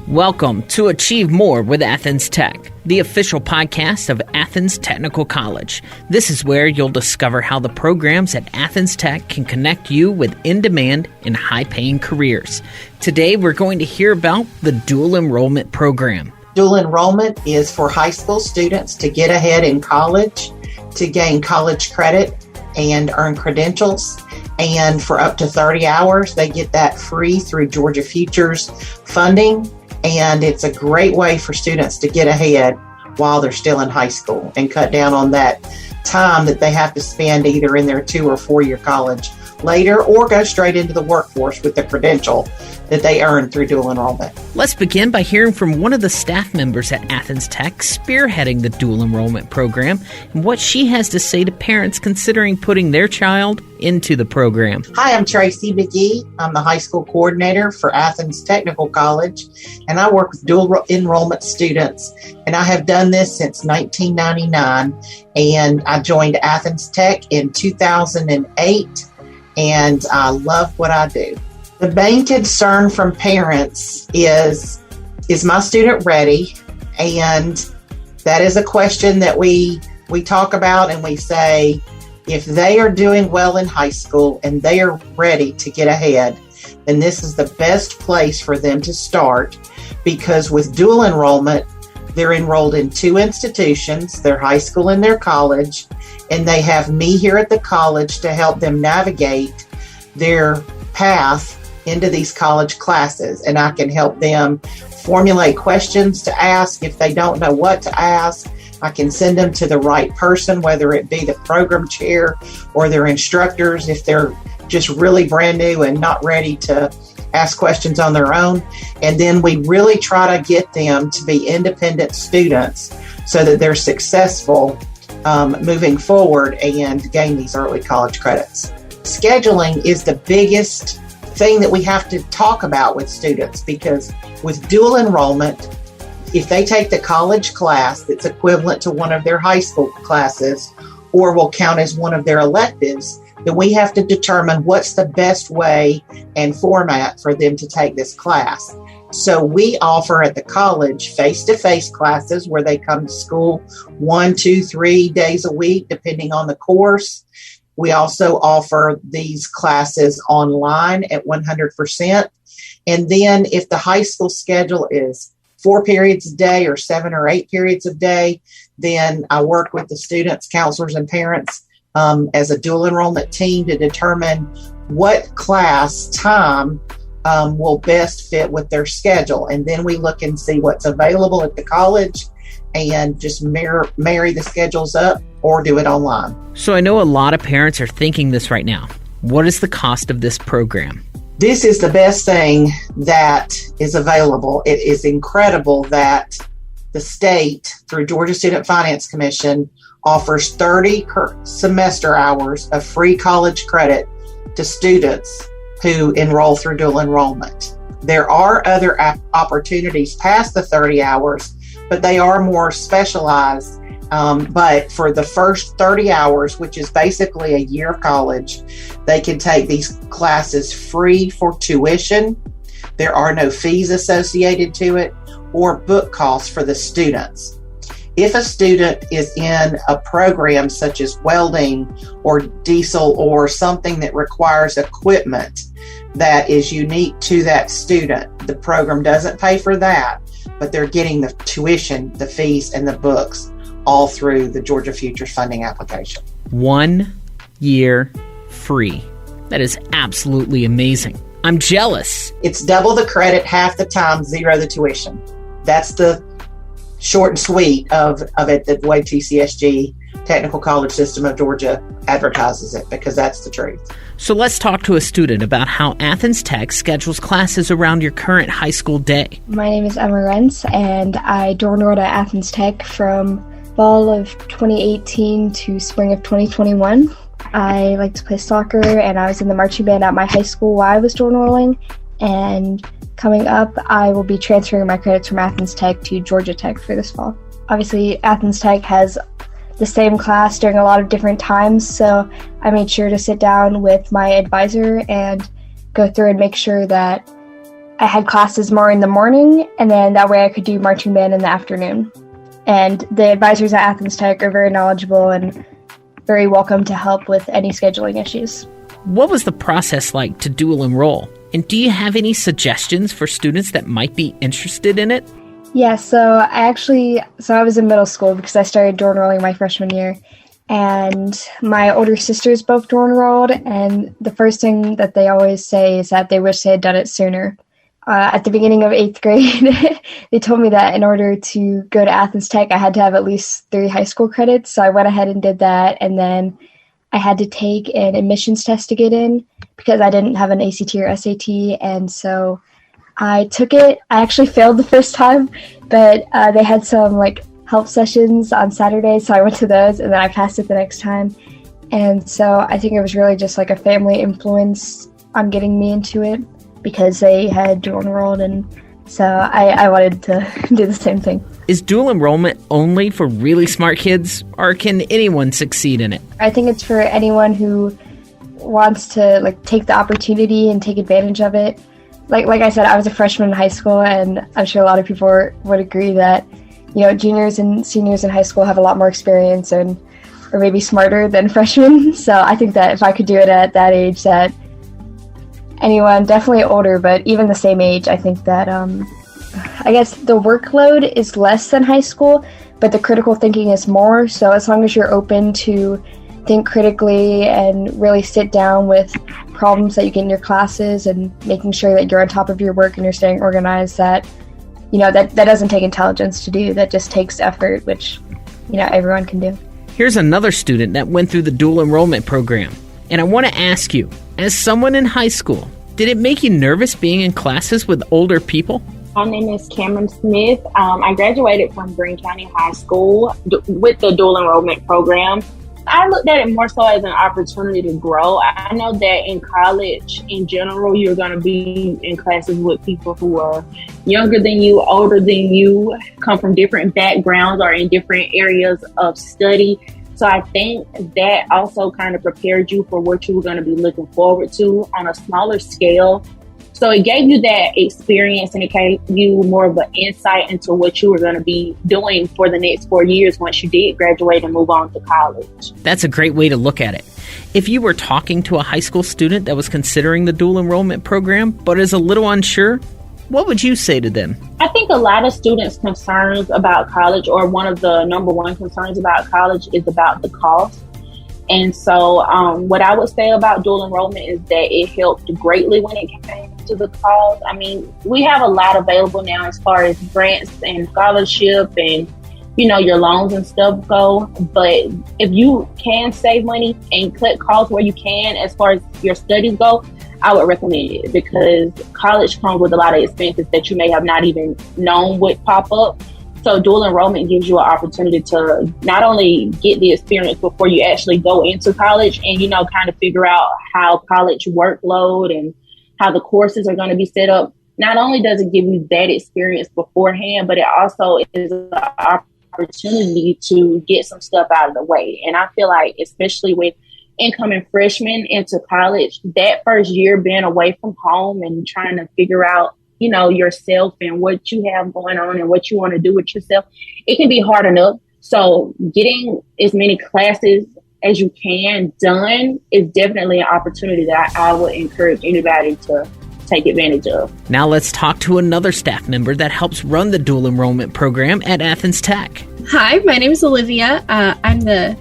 Welcome to Achieve More with Athens Tech, the official podcast of Athens Technical College. This is where you'll discover how the programs at Athens Tech can connect you with in-demand and high-paying careers. Today, we're going to hear about the dual enrollment program. Dual enrollment is for high school students to get ahead in college, to gain college credit and earn credentials. And for up to 30 hours, they get that free through Georgia Futures funding. And it's a great way for students to get ahead while they're still in high school and cut down on that time that they have to spend either in their 2 or 4 year college later or go straight into the workforce with the credential that they earn through dual enrollment. Let's begin by hearing from one of the staff members at Athens Tech spearheading the dual enrollment program and what she has to say to parents considering putting their child into the program. Hi, I'm Tracy McGee. I'm the high school coordinator for Athens Technical College, and I work with dual enrollment students, and I have done this since 1999, and I joined Athens Tech in 2008, and I love what I do. The main concern from parents is my student ready? And that is a question that we talk about, and we say, if they are doing well in high school and they are ready to get ahead, then this is the best place for them to start, because with dual enrollment, they're enrolled in 2 institutions, their high school and their college, and they have me here at the college to help them navigate their path into these college classes. And I can help them formulate questions to ask if they don't know what to ask. I can send them to the right person, whether it be the program chair or their instructors if they're just really brand new and not ready to ask questions on their own. And then we really try to get them to be independent students so that they're successful moving forward and gain these early college credits. Scheduling is the biggest thing that we have to talk about with students, because with dual enrollment, if they take the college class that's equivalent to one of their high school classes or will count as one of their electives, then we have to determine what's the best way and format for them to take this class. So we offer at the college face-to-face classes where they come to school 1, 2, 3 days a week, depending on the course. We also offer these classes online at 100%. And then if the high school schedule is 4 periods a day or 7 or 8 periods a day, then I work with the students, counselors, and parents as a dual enrollment team to determine what class time will best fit with their schedule. And then we look and see what's available at the college and just marry the schedules up or do it online. So I know a lot of parents are thinking this right now. What is the cost of this program? This is the best thing that is available. It is incredible that the state, through Georgia Student Finance Commission, offers 30 semester hours of free college credit to students who enroll through dual enrollment. There are other opportunities past the 30 hours, but they are more specialized. But for the first 30 hours, which is basically a year of college, they can take these classes free for tuition. There are no fees associated to it or book costs for the students. If a student is in a program such as welding or diesel or something that requires equipment that is unique to that student, the program doesn't pay for that, but they're getting the tuition, the fees, and the books all through the Georgia Futures funding application. 1 year free. That is absolutely amazing. I'm jealous. It's double the credit, half the time, zero the tuition. That's the short and sweet of it, the way TCSG, Technical College System of Georgia, advertises it, because that's the truth. So let's talk to a student about how Athens Tech schedules classes around your current high school day. My name is Emma Rentz, and I dual enrolled at Athens Tech from fall of 2018 to spring of 2021. I like to play soccer, and I was in the marching band at my high school while I was dual enrolling. And coming up, I will be transferring my credits from Athens Tech to Georgia Tech for this fall. Obviously, Athens Tech has the same class during a lot of different times, so I made sure to sit down with my advisor and go through and make sure that I had classes more in the morning, and then that way I could do marching band in the afternoon. And the advisors at Athens Tech are very knowledgeable and very welcome to help with any scheduling issues. What was the process like to dual enroll? And do you have any suggestions for students that might be interested in it? Yeah, so I was in middle school because I started dual enrolling my freshman year. And my older sisters both dual enrolled, and the first thing that they always say is that they wish they had done it sooner. At the beginning of 8th grade, they told me that in order to go to Athens Tech, I had to have at least 3 high school credits. So I went ahead and did that. And then I had to take an admissions test to get in because I didn't have an ACT or SAT. And so I took it. I actually failed the first time, but they had some help sessions on Saturday. So I went to those and then I passed it the next time. And so I think it was really just a family influence on getting me into it, because they had dual enrolled, and so I wanted to do the same thing. Is dual enrollment only for really smart kids, or can anyone succeed in it? I think it's for anyone who wants to take the opportunity and take advantage of it. Like I said, I was a freshman in high school, and I'm sure a lot of people would agree that juniors and seniors in high school have a lot more experience or maybe smarter than freshmen. So I think that if I could do it at that age, that anyone, definitely older, but even the same age, I think that I guess the workload is less than high school, but the critical thinking is more. So as long as you're open to think critically and really sit down with problems that you get in your classes and making sure that you're on top of your work and you're staying organized, that that doesn't take intelligence to do. That just takes effort, which everyone can do. Here's another student that went through the dual enrollment program. And I want to ask you, as someone in high school, did it make you nervous being in classes with older people? My name is Cameron Smith. I graduated from Greene County High School with the dual enrollment program. I looked at it more so as an opportunity to grow. I know that in college, in general, you're going to be in classes with people who are younger than you, older than you, come from different backgrounds or in different areas of study. So I think that also kind of prepared you for what you were going to be looking forward to on a smaller scale. So it gave you that experience, and it gave you more of an insight into what you were going to be doing for the next 4 years once you did graduate and move on to college. That's a great way to look at it. If you were talking to a high school student that was considering the dual enrollment program but is a little unsure, what would you say to them? I think a lot of students' concerns about college, or one of the number one concerns about college, is about the cost. And so what I would say about dual enrollment is that it helped greatly when it came to the cost. I mean, we have a lot available now as far as grants and scholarship and, your loans and stuff go. But if you can save money and cut costs where you can as far as your studies go, I would recommend it, because college comes with a lot of expenses that you may have not even known would pop up. So dual enrollment gives you an opportunity to not only get the experience before you actually go into college and, kind of figure out how college workload and how the courses are going to be set up. Not only does it give you that experience beforehand, but it also is an opportunity to get some stuff out of the way. And I feel like, especially with incoming freshmen into college, that first year being away from home and trying to figure out yourself and what you have going on and what you want to do with yourself, it can be hard enough. So getting as many classes as you can done is definitely an opportunity that I would encourage anybody to take advantage of. Now let's talk to another staff member that helps run the dual enrollment program at Athens Tech. Hi, my name is Olivia. I'm the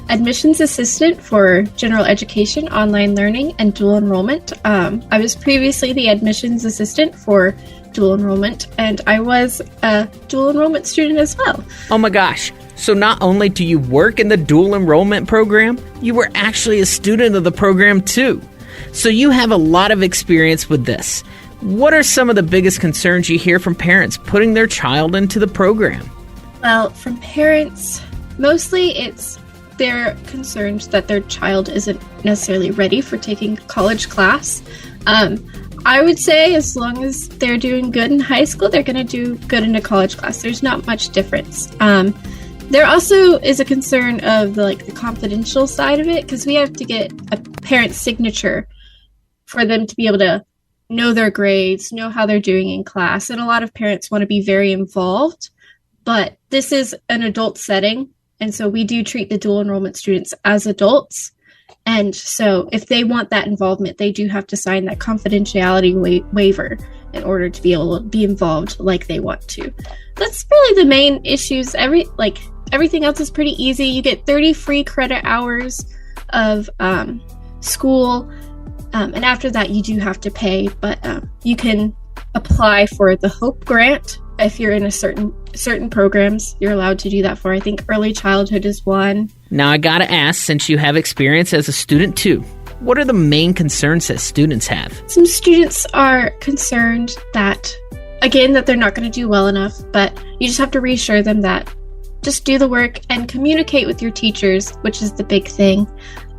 admissions assistant for general education, online learning, and dual enrollment. I was previously the admissions assistant for dual enrollment, and I was a dual enrollment student as well. Oh my gosh. So not only do you work in the dual enrollment program, you were actually a student of the program too. So you have a lot of experience with this. What are some of the biggest concerns you hear from parents putting their child into the program? Well, from parents, mostly they're concerned that their child isn't necessarily ready for taking a college class. I would say as long as they're doing good in high school, they're going to do good in a college class. There's not much difference. There also is a concern of the confidential side of it, because we have to get a parent's signature for them to be able to know their grades, know how they're doing in class. And a lot of parents want to be very involved, but this is an adult setting. And so we do treat the dual enrollment students as adults. And so if they want that involvement, they do have to sign that confidentiality waiver in order to be able to be involved like they want to. That's really the main issues. Everything else is pretty easy. You get 30 free credit hours of school. And after that, you do have to pay, but you can apply for the HOPE grant. If you're in a certain programs, you're allowed to do that for. I think early childhood is one. Now, I gotta ask, since you have experience as a student too, what are the main concerns that students have? Some students are concerned that they're not going to do well enough, but you just have to reassure them that just do the work and communicate with your teachers, which is the big thing.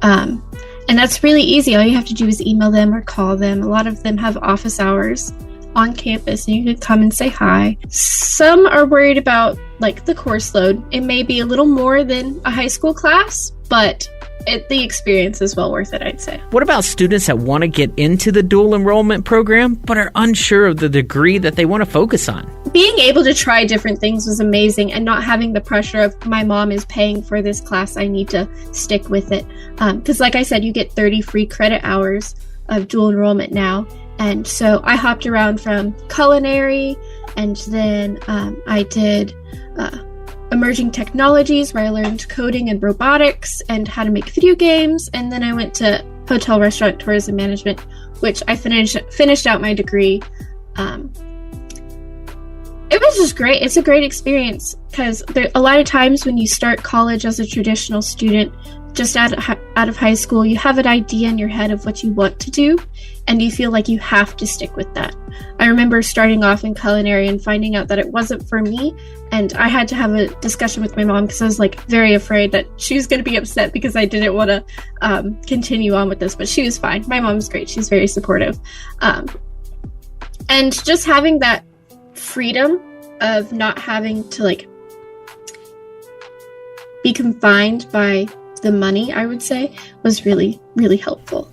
And that's really easy. All you have to do is email them or call them. A lot of them have office hours on campus, and you can come and say hi. Some are worried about the course load. It may be a little more than a high school class, but the experience is well worth it, I'd say. What about students that want to get into the dual enrollment program but are unsure of the degree that they want to focus on? Being able to try different things was amazing, and not having the pressure of my mom is paying for this class, I need to stick with it. Because like I said, you get 30 free credit hours of dual enrollment now. And so I hopped around from culinary, and then I did emerging technologies, where I learned coding and robotics and how to make video games. And then I went to hotel, restaurant, tourism management, which I finished out my degree. It was just great. It's a great experience, because a lot of times when you start college as a traditional student, just out of high school, you have an idea in your head of what you want to do, and you feel like you have to stick with that. I remember starting off in culinary and finding out that it wasn't for me, and I had to have a discussion with my mom, because I was very afraid that she was going to be upset because I didn't want to continue on with this, but she was fine. My mom's great. She's very supportive. And just having that freedom of not having to be confined by the money, I would say, was really, really helpful.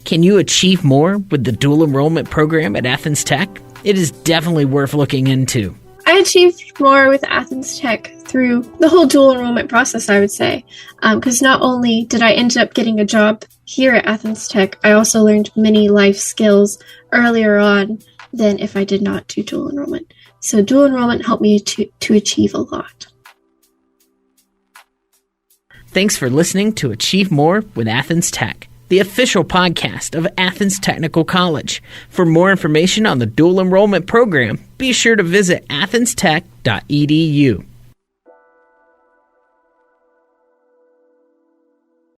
Can you achieve more with the dual enrollment program at Athens Tech? It is definitely worth looking into. I achieved more with Athens Tech through the whole dual enrollment process, I would say, because not only did I end up getting a job here at Athens Tech, I also learned many life skills earlier on than if I did not do dual enrollment. So dual enrollment helped me to achieve a lot. Thanks for listening to Achieve More with Athens Tech, the official podcast of Athens Technical College. For more information on the dual enrollment program, be sure to visit athenstech.edu.